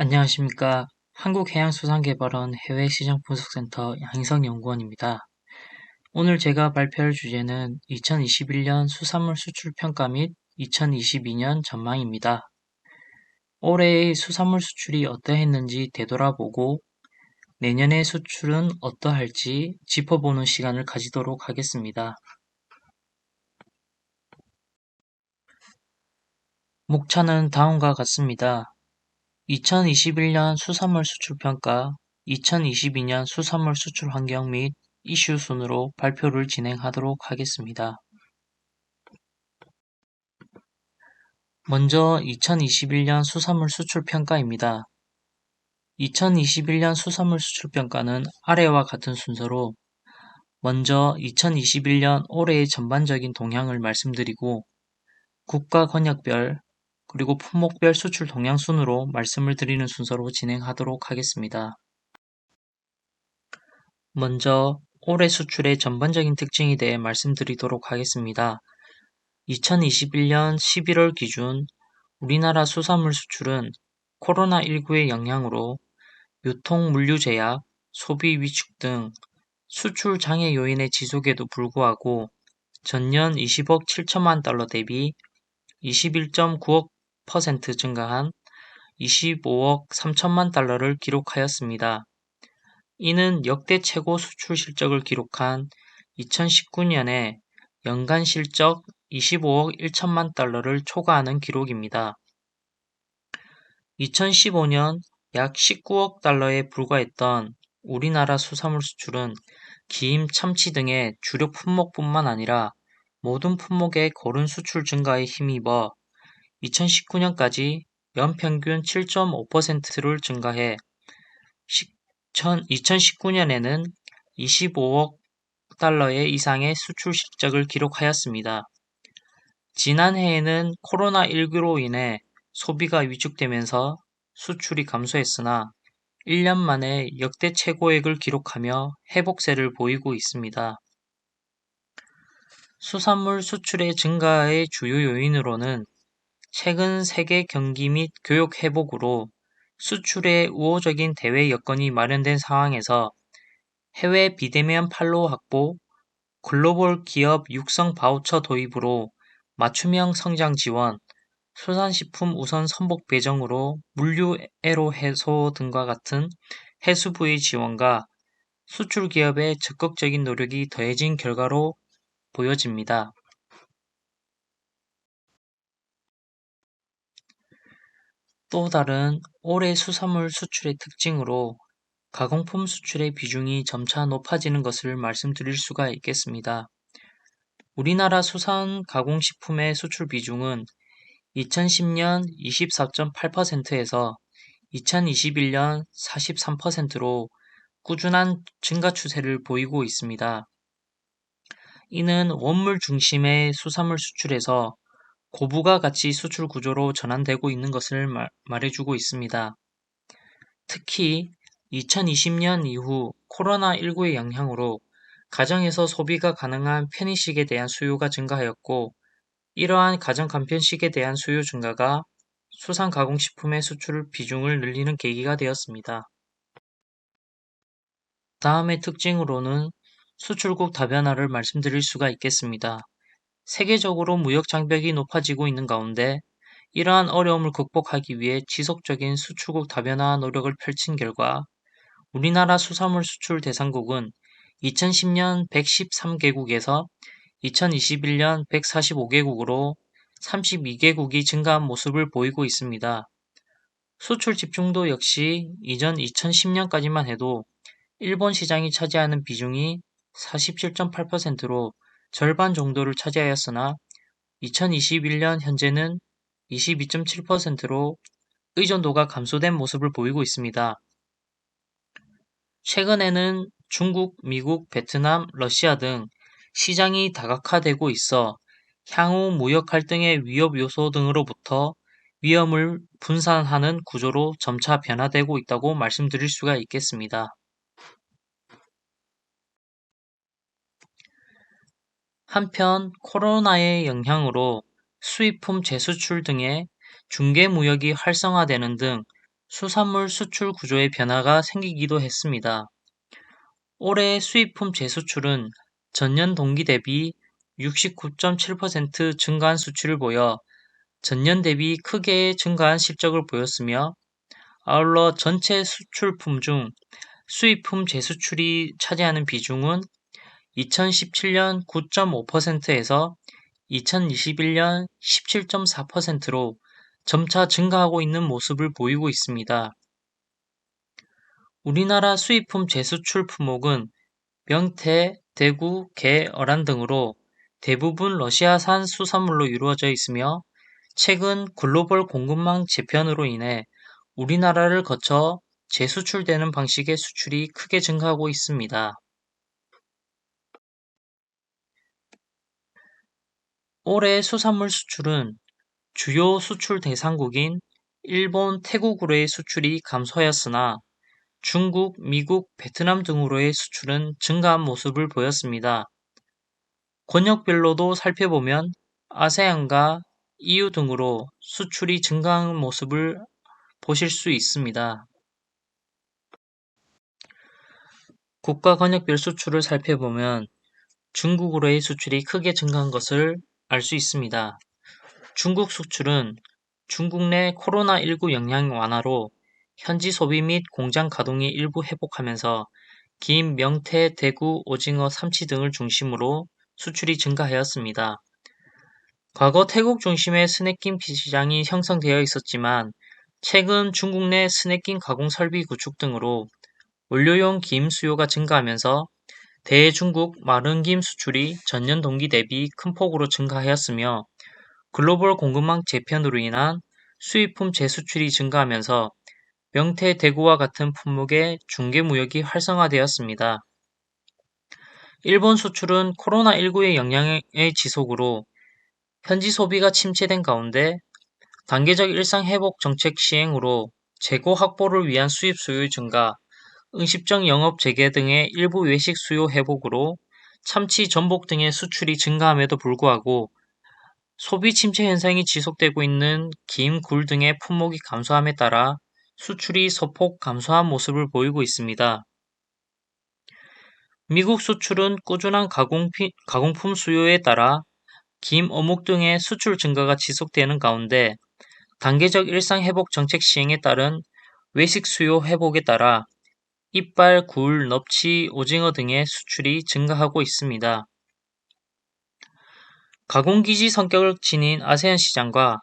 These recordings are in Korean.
안녕하십니까. 한국해양수산개발원 해외시장분석센터 양희성연구원입니다. 오늘 제가 발표할 주제는 2021년 수산물 수출 평가 및 2022년 전망입니다. 올해의 수산물 수출이 어떠했는지 되돌아보고 내년의 수출은 어떠할지 짚어보는 시간을 가지도록 하겠습니다. 목차는 다음과 같습니다. 2021년 수산물 수출 평가, 2022년 수산물 수출 환경 및 이슈 순으로 발표를 진행하도록 하겠습니다. 먼저 2021년 수산물 수출 평가입니다. 2021년 수산물 수출 평가는 아래와 같은 순서로 먼저 2021년 올해의 전반적인 동향을 말씀드리고 국가 권역별 그리고 품목별 수출 동향 순으로 말씀을 드리는 순서로 진행하도록 하겠습니다. 먼저 올해 수출의 전반적인 특징에 대해 말씀드리도록 하겠습니다. 2021년 11월 기준 우리나라 수산물 수출은 코로나19의 영향으로 유통 물류 제약, 소비 위축 등 수출 장애 요인의 지속에도 불구하고 전년 20억 7천만 달러 대비 21.9% 증가한 25억 3천만 달러를 기록하였습니다. 이는 역대 최고 수출 실적을 기록한 2019년에 연간 실적 25억 1천만 달러를 초과하는 기록입니다. 2015년 약 19억 달러에 불과했던 우리나라 수산물 수출은 김, 참치 등의 주력 품목뿐만 아니라 모든 품목의 거른 수출 증가에 힘입어 2019년까지 연평균 7.5%를 증가해 2019년에는 25억 달러의 이상의 수출 실적을 기록하였습니다. 지난해에는 코로나19로 인해 소비가 위축되면서 수출이 감소했으나 1년 만에 역대 최고액을 기록하며 회복세를 보이고 있습니다. 수산물 수출의 증가의 주요 요인으로는 최근 세계 경기 및 교역 회복으로 수출의 우호적인 대외 여건이 마련된 상황에서 해외 비대면 판로 확보, 글로벌 기업 육성 바우처 도입으로 맞춤형 성장 지원, 수산식품 우선 선복 배정으로 물류 애로 해소 등과 같은 해수부의 지원과 수출 기업의 적극적인 노력이 더해진 결과로 보여집니다. 또 다른 올해 수산물 수출의 특징으로 가공품 수출의 비중이 점차 높아지는 것을 말씀드릴 수가 있겠습니다. 우리나라 수산 가공식품의 수출 비중은 2010년 24.8%에서 2021년 43%로 꾸준한 증가 추세를 보이고 있습니다. 이는 원물 중심의 수산물 수출에서 고부가 가치 수출 구조로 전환되고 있는 것을 말해주고 있습니다. 특히 2020년 이후 코로나19의 영향으로 가정에서 소비가 가능한 편의식에 대한 수요가 증가하였고, 이러한 가정 간편식에 대한 수요 증가가 수산 가공식품의 수출 비중을 늘리는 계기가 되었습니다. 다음의 특징으로는 수출국 다변화를 말씀드릴 수가 있겠습니다. 세계적으로 무역 장벽이 높아지고 있는 가운데 이러한 어려움을 극복하기 위해 지속적인 수출국 다변화 노력을 펼친 결과 우리나라 수산물 수출 대상국은 2010년 113개국에서 2021년 145개국으로 32개국이 증가한 모습을 보이고 있습니다. 수출 집중도 역시 이전 2010년까지만 해도 일본 시장이 차지하는 비중이 47.8%로 절반 정도를 차지하였으나 2021년 현재는 22.7%로 의존도가 감소된 모습을 보이고 있습니다. 최근에는 중국, 미국, 베트남, 러시아 등 시장이 다각화되고 있어 향후 무역 갈등의 위협 요소 등으로부터 위험을 분산하는 구조로 점차 변화되고 있다고 말씀드릴 수가 있겠습니다. 한편 코로나의 영향으로 수입품 재수출 등의 중개무역이 활성화되는 등 수산물 수출 구조의 변화가 생기기도 했습니다. 올해 수입품 재수출은 전년 동기 대비 69.7% 증가한 수치를 보여 전년 대비 크게 증가한 실적을 보였으며, 아울러 전체 수출품 중 수입품 재수출이 차지하는 비중은 2017년 9.5%에서 2021년 17.4%로 점차 증가하고 있는 모습을 보이고 있습니다. 우리나라 수입품 재수출 품목은 명태, 대구, 게, 어란 등으로 대부분 러시아산 수산물로 이루어져 있으며, 최근 글로벌 공급망 재편으로 인해 우리나라를 거쳐 재수출되는 방식의 수출이 크게 증가하고 있습니다. 올해 수산물 수출은 주요 수출 대상국인 일본, 태국으로의 수출이 감소하였으나 중국, 미국, 베트남 등으로의 수출은 증가한 모습을 보였습니다. 권역별로도 살펴보면 아세안과 EU 등으로 수출이 증가한 모습을 보실 수 있습니다. 국가 권역별 수출을 살펴보면 중국으로의 수출이 크게 증가한 것을 알 수 있습니다. 중국 수출은 중국 내 코로나19 영향 완화로 현지 소비 및 공장 가동이 일부 회복하면서 김, 명태, 대구, 오징어, 삼치 등을 중심으로 수출이 증가하였습니다. 과거 태국 중심의 스낵김 시장이 형성되어 있었지만, 최근 중국 내 스낵김 가공 설비 구축 등으로 원료용 김 수요가 증가하면서 대중국 마른김 수출이 전년 동기 대비 큰 폭으로 증가하였으며, 글로벌 공급망 재편으로 인한 수입품 재수출이 증가하면서 명태, 대구와 같은 품목의 중개 무역이 활성화되었습니다. 일본 수출은 코로나19의 영향의 지속으로 현지 소비가 침체된 가운데 단계적 일상 회복 정책 시행으로 재고 확보를 위한 수입 수요 증가, 응시적 영업 재개 등의 일부 외식 수요 회복으로 참치, 전복 등의 수출이 증가함에도 불구하고 소비 침체 현상이 지속되고 있는 김, 굴 등의 품목이 감소함에 따라 수출이 소폭 감소한 모습을 보이고 있습니다. 미국 수출은 꾸준한 가공품 수요에 따라 김, 어묵 등의 수출 증가가 지속되는 가운데 단계적 일상 회복 정책 시행에 따른 외식 수요 회복에 따라 이빨, 굴, 넙치, 오징어 등의 수출이 증가하고 있습니다. 가공기지 성격을 지닌 아세안 시장과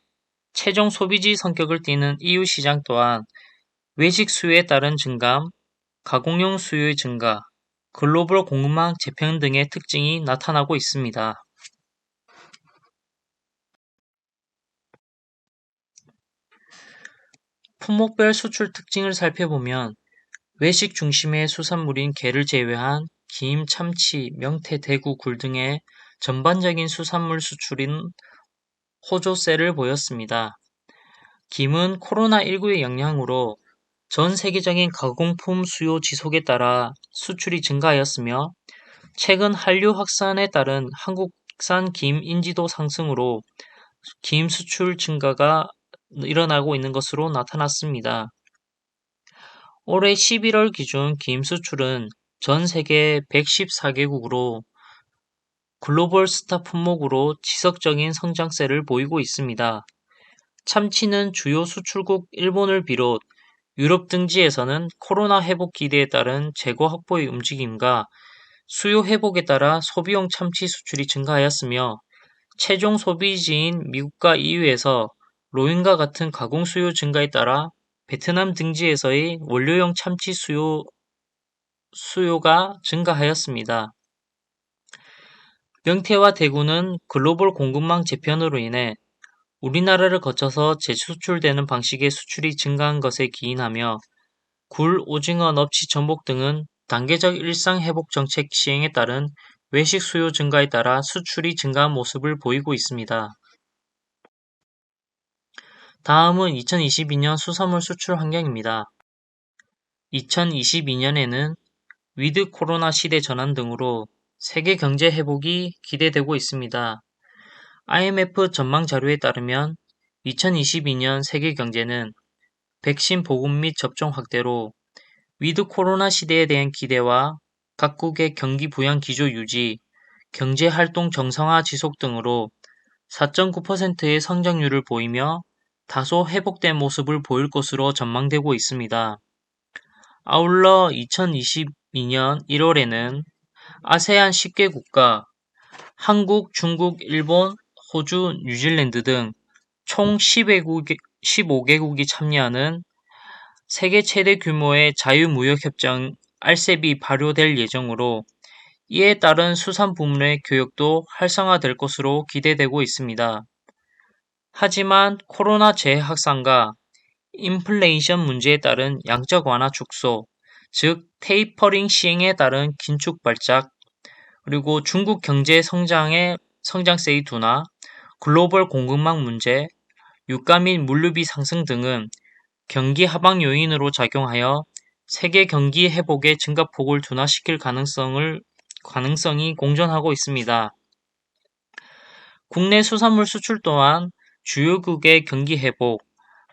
최종 소비지 성격을 띠는 EU 시장 또한 외식 수요에 따른 증감, 가공용 수요의 증가, 글로벌 공급망 재편 등의 특징이 나타나고 있습니다. 품목별 수출 특징을 살펴보면 외식 중심의 수산물인 게를 제외한 김, 참치, 명태, 대구, 굴 등의 전반적인 수산물 수출인 호조세를 보였습니다. 김은 코로나19의 영향으로 전 세계적인 가공품 수요 지속에 따라 수출이 증가하였으며, 최근 한류 확산에 따른 한국산 김 인지도 상승으로 김 수출 증가가 일어나고 있는 것으로 나타났습니다. 올해 11월 기준 김 수출은 전 세계 114개국으로 글로벌 스타 품목으로 지속적인 성장세를 보이고 있습니다. 참치는 주요 수출국 일본을 비롯 유럽 등지에서는 코로나 회복 기대에 따른 재고 확보의 움직임과 수요 회복에 따라 소비용 참치 수출이 증가하였으며, 최종 소비지인 미국과 EU에서 로인과 같은 가공 수요 증가에 따라 베트남 등지에서의 원료용 참치 수요가 증가하였습니다. 명태와 대구는 글로벌 공급망 재편으로 인해 우리나라를 거쳐서 재수출되는 방식의 수출이 증가한 것에 기인하며, 굴, 오징어, 넙치, 전복 등은 단계적 일상 회복 정책 시행에 따른 외식 수요 증가에 따라 수출이 증가한 모습을 보이고 있습니다. 다음은 2022년 수산물 수출 환경입니다. 2022년에는 위드 코로나 시대 전환 등으로 세계 경제 회복이 기대되고 있습니다. IMF 전망 자료에 따르면 2022년 세계 경제는 백신 보급 및 접종 확대로 위드 코로나 시대에 대한 기대와 각국의 경기 부양 기조 유지, 경제 활동 정상화 지속 등으로 4.9%의 성장률을 보이며 다소 회복된 모습을 보일 것으로 전망되고 있습니다. 아울러 2022년 1월에는 아세안 10개 국가, 한국, 중국, 일본, 호주, 뉴질랜드 등 총 15개국이 참여하는 세계 최대 규모의 자유무역협정 RCEP이 발효될 예정으로 이에 따른 수산 부문의 교역도 활성화될 것으로 기대되고 있습니다. 하지만 코로나 재확산과 인플레이션 문제에 따른 양적 완화 축소, 즉 테이퍼링 시행에 따른 긴축 발작, 그리고 중국 경제 성장의 성장세의 둔화, 글로벌 공급망 문제, 유가 및 물류비 상승 등은 경기 하방 요인으로 작용하여 세계 경기 회복의 증가폭을 둔화시킬 가능성이 공존하고 있습니다. 국내 수산물 수출 또한 주요국의 경기 회복,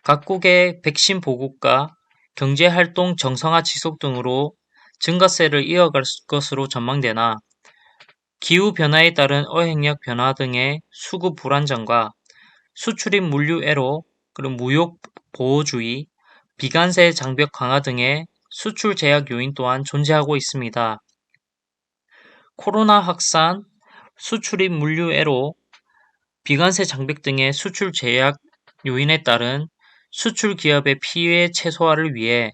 각국의 백신 보급과 경제활동 정상화 지속 등으로 증가세를 이어갈 것으로 전망되나 기후변화에 따른 어획력 변화 등의 수급 불안정과 수출입 물류 애로, 그리고 무역 보호주의, 비관세 장벽 강화 등의 수출 제약 요인 또한 존재하고 있습니다. 코로나 확산, 수출입 물류 애로, 비관세 장벽 등의 수출 제약 요인에 따른 수출 기업의 피해 최소화를 위해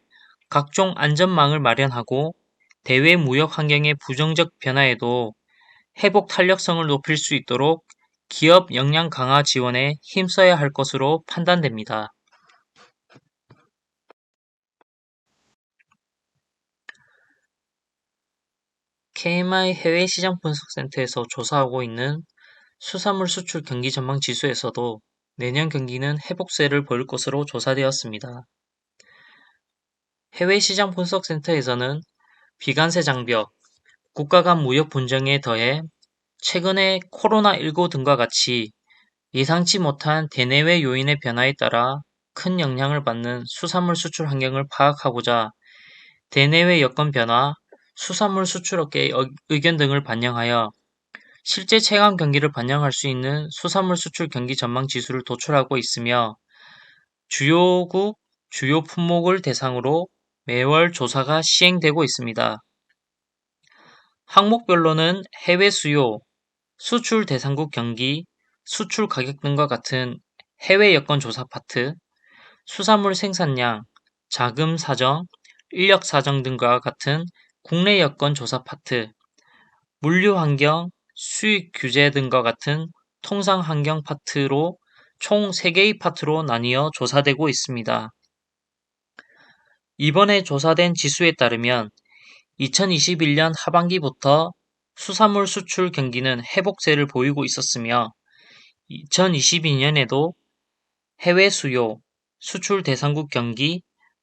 각종 안전망을 마련하고 대외 무역 환경의 부정적 변화에도 회복 탄력성을 높일 수 있도록 기업 역량 강화 지원에 힘써야 할 것으로 판단됩니다. KMI 해외시장분석센터에서 조사하고 있는 수산물 수출 경기 전망 지수에서도 내년 경기는 회복세를 보일 것으로 조사되었습니다. 해외시장분석센터에서는 비관세 장벽, 국가 간 무역 분쟁에 더해 최근의 코로나19 등과 같이 예상치 못한 대내외 요인의 변화에 따라 큰 영향을 받는 수산물 수출 환경을 파악하고자 대내외 여건 변화, 수산물 수출업계의 의견 등을 반영하여 실제 체감 경기를 반영할 수 있는 수산물 수출 경기 전망 지수를 도출하고 있으며 주요국, 주요 품목을 대상으로 매월 조사가 시행되고 있습니다. 항목별로는 해외 수요, 수출 대상국 경기, 수출 가격 등과 같은 해외 여건 조사 파트, 수산물 생산량, 자금 사정, 인력 사정 등과 같은 국내 여건 조사 파트, 물류 환경, 수익 규제 등과 같은 통상 환경 파트로 총 3개의 파트로 나뉘어 조사되고 있습니다. 이번에 조사된 지수에 따르면 2021년 하반기부터 수산물 수출 경기는 회복세를 보이고 있었으며 2022년에도 해외 수요, 수출 대상국 경기,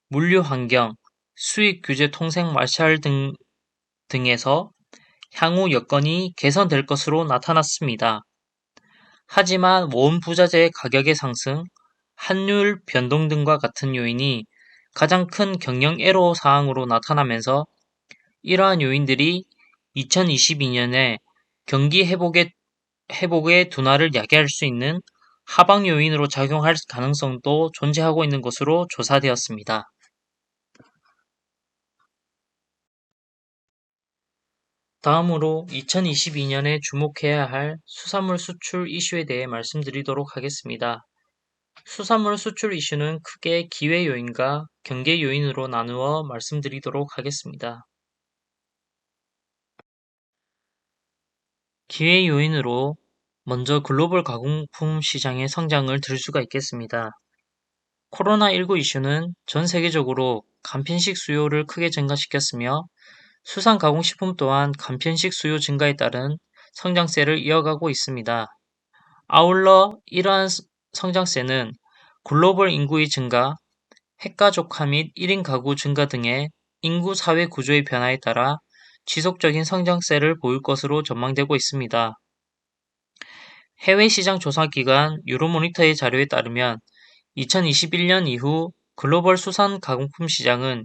물류 환경, 수익 규제 통생 마샬 등에서 향후 여건이 개선될 것으로 나타났습니다. 하지만 원 부자재의 가격의 상승, 환율 변동 등과 같은 요인이 가장 큰 경영 애로 사항으로 나타나면서 이러한 요인들이 2022년에 경기 회복의 둔화를 야기할 수 있는 하방 요인으로 작용할 가능성도 존재하고 있는 것으로 조사되었습니다. 다음으로 2022년에 주목해야 할 수산물 수출 이슈에 대해 말씀드리도록 하겠습니다. 수산물 수출 이슈는 크게 기회 요인과 경계 요인으로 나누어 말씀드리도록 하겠습니다. 기회 요인으로 먼저 글로벌 가공품 시장의 성장을 들 수가 있겠습니다. 코로나19 이슈는 전 세계적으로 간편식 수요를 크게 증가시켰으며 수산 가공식품 또한 간편식 수요 증가에 따른 성장세를 이어가고 있습니다. 아울러 이러한 성장세는 글로벌 인구의 증가, 핵가족화 및 1인 가구 증가 등의 인구 사회 구조의 변화에 따라 지속적인 성장세를 보일 것으로 전망되고 있습니다. 해외 시장 조사 기관 유로모니터의 자료에 따르면 2021년 이후 글로벌 수산 가공품 시장은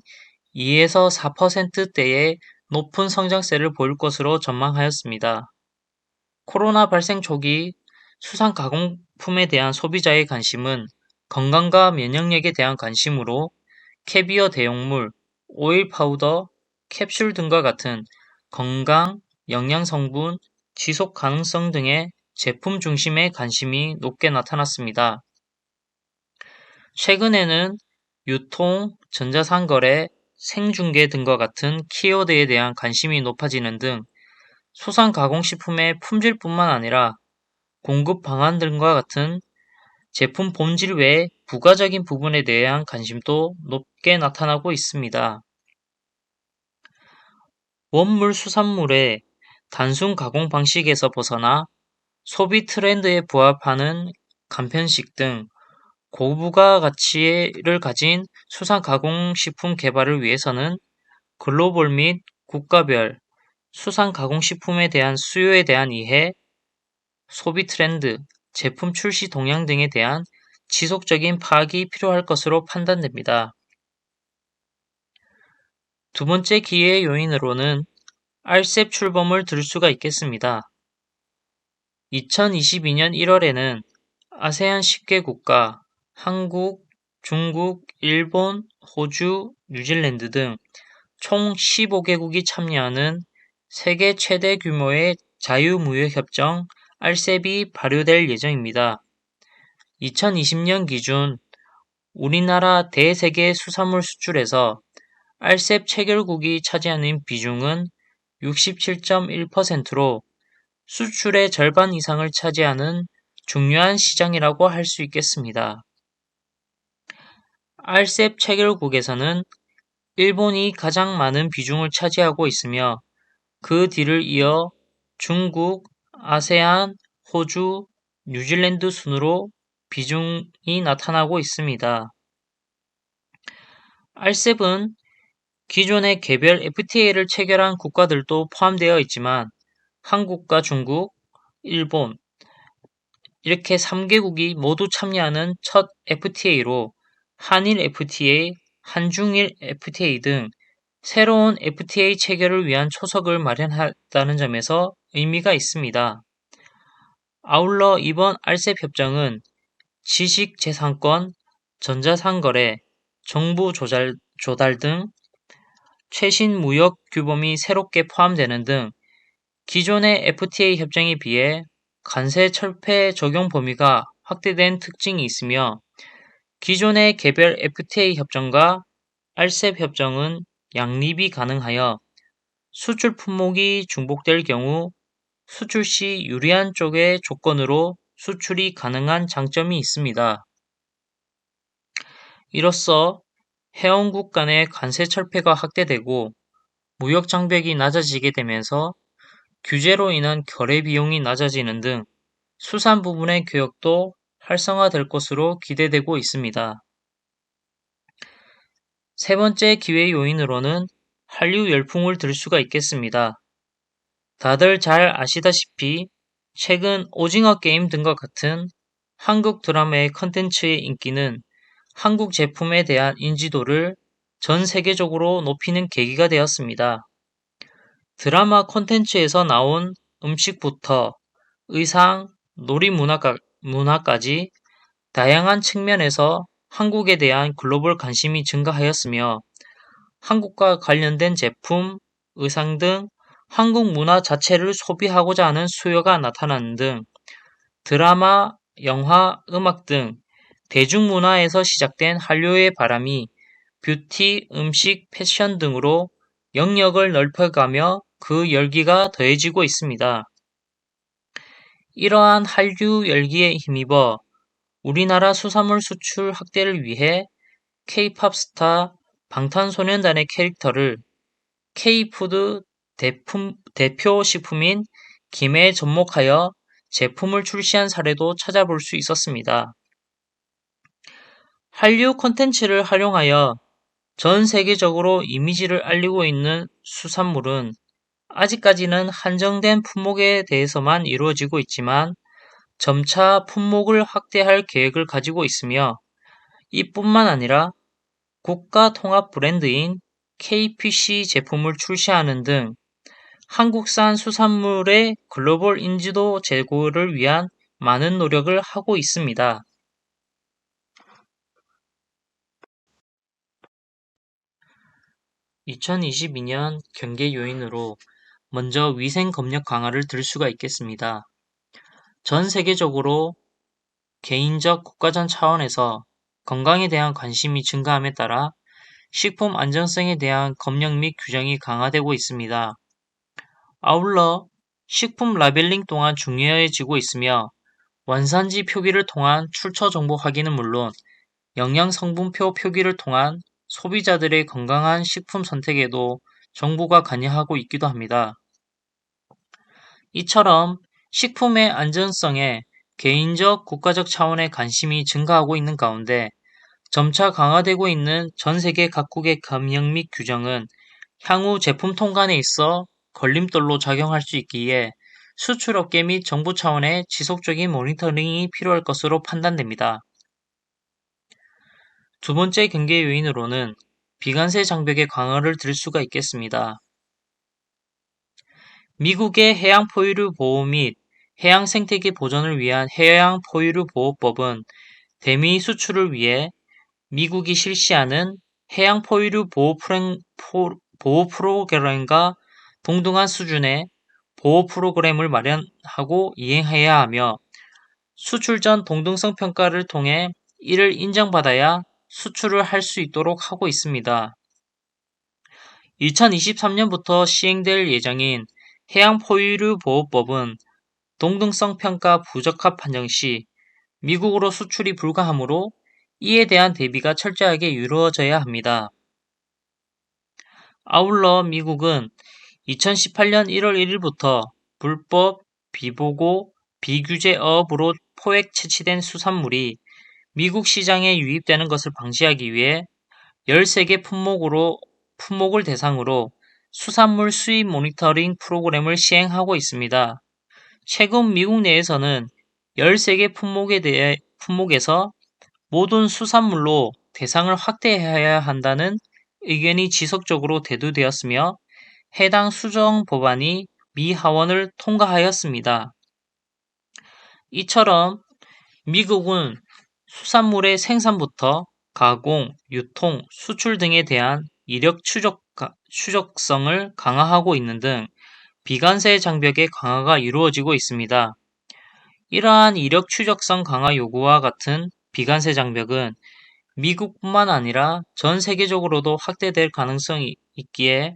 2에서 4%대의 높은 성장세를 보일 것으로 전망하였습니다. 코로나 발생 초기 수산 가공품에 대한 소비자의 관심은 건강과 면역력에 대한 관심으로 캐비어 대용물, 오일 파우더, 캡슐 등과 같은 건강, 영양 성분, 지속 가능성 등의 제품 중심의 관심이 높게 나타났습니다. 최근에는 유통, 전자상거래, 생중계 등과 같은 키워드에 대한 관심이 높아지는 등 수산가공식품의 품질뿐만 아니라 공급 방안 등과 같은 제품 본질 외의 부가적인 부분에 대한 관심도 높게 나타나고 있습니다. 원물 수산물의 단순 가공 방식에서 벗어나 소비 트렌드에 부합하는 간편식 등 고부가 가치를 가진 수산 가공식품 개발을 위해서는 글로벌 및 국가별 수산 가공식품에 대한 수요에 대한 이해, 소비 트렌드, 제품 출시 동향 등에 대한 지속적인 파악이 필요할 것으로 판단됩니다. 두 번째 기회 요인으로는 RCEP 출범을 들 수가 있겠습니다. 2022년 1월에는 아세안 10개 국가, 한국, 중국, 일본, 호주, 뉴질랜드 등 총 15개국이 참여하는 세계 최대 규모의 자유무역협정 RCEP이 발효될 예정입니다. 2020년 기준 우리나라 대세계 수산물 수출에서 RCEP 체결국이 차지하는 비중은 67.1%로 수출의 절반 이상을 차지하는 중요한 시장이라고 할 수 있겠습니다. RCEP 체결국에서는 일본이 가장 많은 비중을 차지하고 있으며 그 뒤를 이어 중국, 아세안, 호주, 뉴질랜드 순으로 비중이 나타나고 있습니다. RCEP은 기존의 개별 FTA를 체결한 국가들도 포함되어 있지만 한국과 중국, 일본 이렇게 3개국이 모두 참여하는 첫 FTA로 한일 FTA, 한중일 FTA 등 새로운 FTA 체결을 위한 초석을 마련했다는 점에서 의미가 있습니다. 아울러 이번 RCEP 협정은 지식재산권, 전자상거래, 정부 조달 등 최신 무역 규범이 새롭게 포함되는 등 기존의 FTA 협정에 비해 관세 철폐 적용 범위가 확대된 특징이 있으며 기존의 개별 FTA 협정과 RCEP 협정은 양립이 가능하여 수출 품목이 중복될 경우 수출 시 유리한 쪽의 조건으로 수출이 가능한 장점이 있습니다. 이로써 회원국 간의 관세 철폐가 확대되고 무역 장벽이 낮아지게 되면서 규제로 인한 거래 비용이 낮아지는 등 수산 부분의 교역도 활성화될 것으로 기대되고 있습니다. 세 번째 기회 요인으로는 한류 열풍을 들 수가 있겠습니다. 다들 잘 아시다시피 최근 오징어 게임 등과 같은 한국 드라마의 컨텐츠의 인기는 한국 제품에 대한 인지도를 전 세계적으로 높이는 계기가 되었습니다. 드라마 콘텐츠에서 나온 음식부터 의상, 문화까지 다양한 측면에서 한국에 대한 글로벌 관심이 증가하였으며 한국과 관련된 제품, 의상 등 한국 문화 자체를 소비하고자 하는 수요가 나타나는 등 드라마, 영화, 음악 등 대중문화에서 시작된 한류의 바람이 뷰티, 음식, 패션 등으로 영역을 넓혀가며 그 열기가 더해지고 있습니다. 이러한 한류 열기에 힘입어 우리나라 수산물 수출 확대를 위해 K-팝 스타 방탄소년단의 캐릭터를 K-푸드 대표 식품인 김에 접목하여 제품을 출시한 사례도 찾아볼 수 있었습니다. 한류 콘텐츠를 활용하여 전 세계적으로 이미지를 알리고 있는 수산물은 아직까지는 한정된 품목에 대해서만 이루어지고 있지만 점차 품목을 확대할 계획을 가지고 있으며 이뿐만 아니라 국가 통합 브랜드인 KPC 제품을 출시하는 등 한국산 수산물의 글로벌 인지도 제고를 위한 많은 노력을 하고 있습니다. 2022년 경계 요인으로 먼저 위생 검역 강화를 들 수가 있겠습니다. 전 세계적으로 개인적 국가전 차원에서 건강에 대한 관심이 증가함에 따라 식품 안전성에 대한 검역 및 규정이 강화되고 있습니다. 아울러 식품 라벨링 또한 중요해지고 있으며 원산지 표기를 통한 출처 정보 확인은 물론 영양 성분표 표기를 통한 소비자들의 건강한 식품 선택에도 정부가 관여하고 있기도 합니다. 이처럼 식품의 안전성에 개인적 국가적 차원의 관심이 증가하고 있는 가운데 점차 강화되고 있는 전 세계 각국의 검역 및 규정은 향후 제품 통관에 있어 걸림돌로 작용할 수 있기에 수출업계 및 정부 차원의 지속적인 모니터링이 필요할 것으로 판단됩니다. 두 번째 경계 요인으로는 비관세 장벽의 강화를 들 수가 있겠습니다. 미국의 해양 포유류 보호 및 해양 생태계 보전을 위한 해양 포유류 보호법은 대미 수출을 위해 미국이 실시하는 해양 포유류 보호 프로그램과 동등한 수준의 보호 프로그램을 마련하고 이행해야 하며 수출 전 동등성 평가를 통해 이를 인정받아야 수출을 할 수 있도록 하고 있습니다. 2023년부터 시행될 예정인 해양 포유류 보호법은 동등성 평가 부적합 판정 시 미국으로 수출이 불가하므로 이에 대한 대비가 철저하게 이루어져야 합니다. 아울러 미국은 2018년 1월 1일부터 불법, 비보고, 비규제 어업으로 포획 채취된 수산물이 미국 시장에 유입되는 것을 방지하기 위해 13개 품목을 대상으로 수산물 수입 모니터링 프로그램을 시행하고 있습니다. 최근 미국 내에서는 13개 품목에서 모든 수산물로 대상을 확대해야 한다는 의견이 지속적으로 대두되었으며 해당 수정 법안이 미 하원을 통과하였습니다. 이처럼 미국은 수산물의 생산부터 가공, 유통, 수출 등에 대한 이력 추적성을 강화하고 있는 등 비관세 장벽의 강화가 이루어지고 있습니다. 이러한 이력 추적성 강화 요구와 같은 비관세 장벽은 미국뿐만 아니라 전 세계적으로도 확대될 가능성이 있기에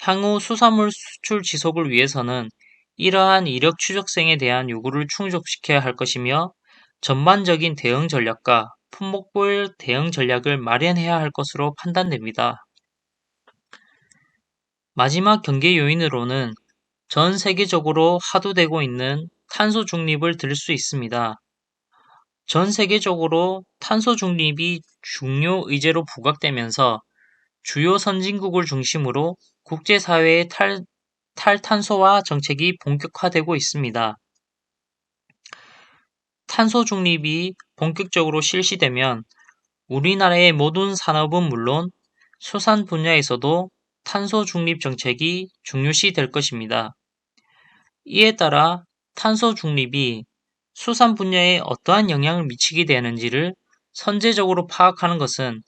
향후 수산물 수출 지속을 위해서는 이러한 이력 추적성에 대한 요구를 충족시켜야 할 것이며 전반적인 대응 전략과 품목별 대응 전략을 마련해야 할 것으로 판단됩니다. 마지막 경계 요인으로는 전 세계적으로 화두되고 있는 탄소 중립을 들 수 있습니다. 전 세계적으로 탄소 중립이 중요 의제로 부각되면서 주요 선진국을 중심으로 국제사회의 탈탄소화 정책이 본격화되고 있습니다. 탄소 중립이 본격적으로 실시되면 우리나라의 모든 산업은 물론 수산 분야에서도 탄소 중립 정책이 중요시 될 것입니다. 이에 따라 탄소 중립이 수산 분야에 어떠한 영향을 미치게 되는지를 선제적으로 파악하는 것은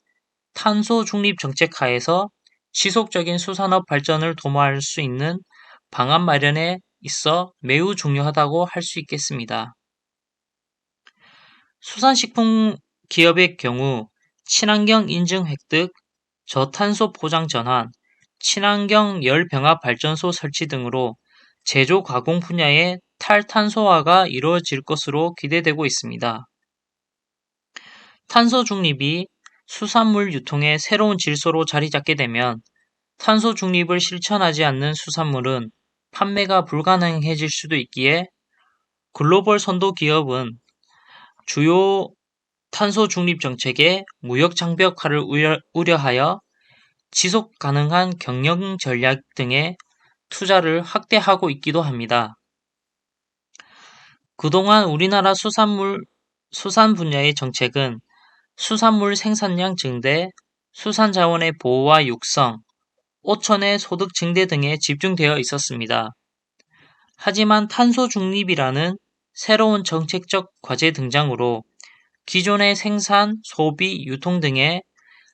탄소 중립 정책 하에서 지속적인 수산업 발전을 도모할 수 있는 방안 마련에 있어 매우 중요하다고 할 수 있겠습니다. 수산식품 기업의 경우 친환경 인증 획득, 저탄소 포장 전환, 친환경 열병합 발전소 설치 등으로 제조 가공 분야의 탈탄소화가 이루어질 것으로 기대되고 있습니다. 탄소 중립이 수산물 유통의 새로운 질서로 자리 잡게 되면 탄소 중립을 실천하지 않는 수산물은 판매가 불가능해질 수도 있기에 글로벌 선도 기업은 주요 탄소 중립 정책의 무역 장벽화를 우려하여 지속 가능한 경영 전략 등의 투자를 확대하고 있기도 합니다. 그동안 우리나라 수산 분야의 정책은 수산물 생산량 증대, 수산자원의 보호와 육성, 오천의 소득 증대 등에 집중되어 있었습니다. 하지만 탄소 중립이라는 새로운 정책적 과제 등장으로 기존의 생산, 소비, 유통 등의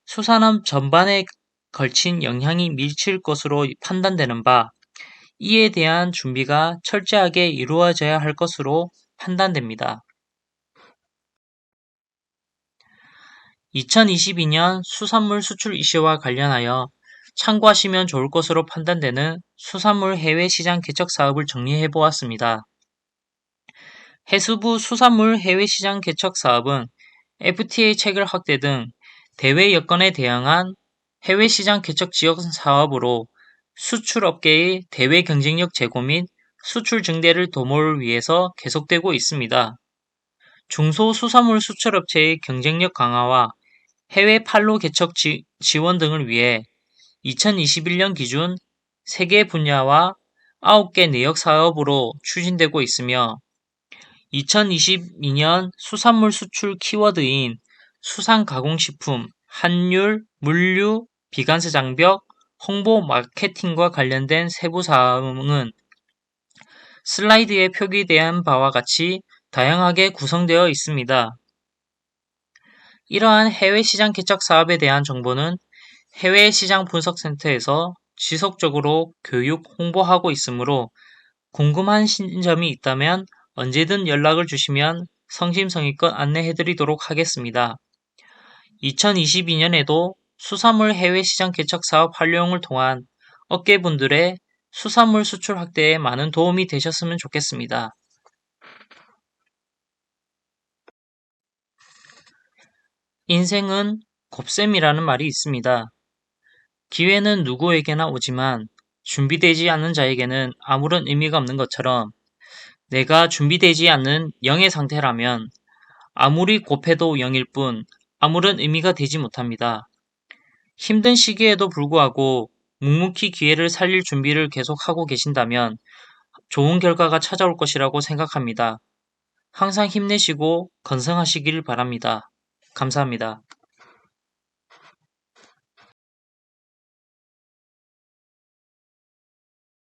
수산업 전반에 걸친 영향이 미칠 것으로 판단되는 바, 이에 대한 준비가 철저하게 이루어져야 할 것으로 판단됩니다. 2022년 수산물 수출 이슈와 관련하여 참고하시면 좋을 것으로 판단되는 수산물 해외 시장 개척 사업을 정리해 보았습니다. 해수부 수산물 해외 시장 개척 사업은 FTA 체결 확대 등 대외 여건에 대응한 해외 시장 개척 지역 사업으로 수출업계의 대외 경쟁력 제고 및 수출 증대를 도모를 위해서 계속되고 있습니다. 중소수산물 수출업체의 경쟁력 강화와 해외 판로 개척 지원 등을 위해 2021년 기준 3개 분야와 9개 내역 사업으로 추진되고 있으며 2022년 수산물 수출 키워드인 수산가공식품, 한율, 물류, 비관세 장벽, 홍보 마케팅과 관련된 세부 사항은 슬라이드에 표기된 바와 같이 다양하게 구성되어 있습니다. 이러한 해외 시장 개척 사업에 대한 정보는 해외 시장 분석센터에서 지속적으로 교육, 홍보하고 있으므로 궁금한 점이 있다면 언제든 연락을 주시면 성심성의껏 안내해드리도록 하겠습니다. 2022년에도 수산물 해외 시장 개척 사업 활용을 통한 업계분들의 수산물 수출 확대에 많은 도움이 되셨으면 좋겠습니다. 인생은 곱셈이라는 말이 있습니다. 기회는 누구에게나 오지만 준비되지 않은 자에게는 아무런 의미가 없는 것처럼 내가 준비되지 않는 영의 상태라면 아무리 곱해도 영일 뿐 아무런 의미가 되지 못합니다. 힘든 시기에도 불구하고 묵묵히 기회를 살릴 준비를 계속하고 계신다면 좋은 결과가 찾아올 것이라고 생각합니다. 항상 힘내시고 건승하시길 바랍니다. 감사합니다.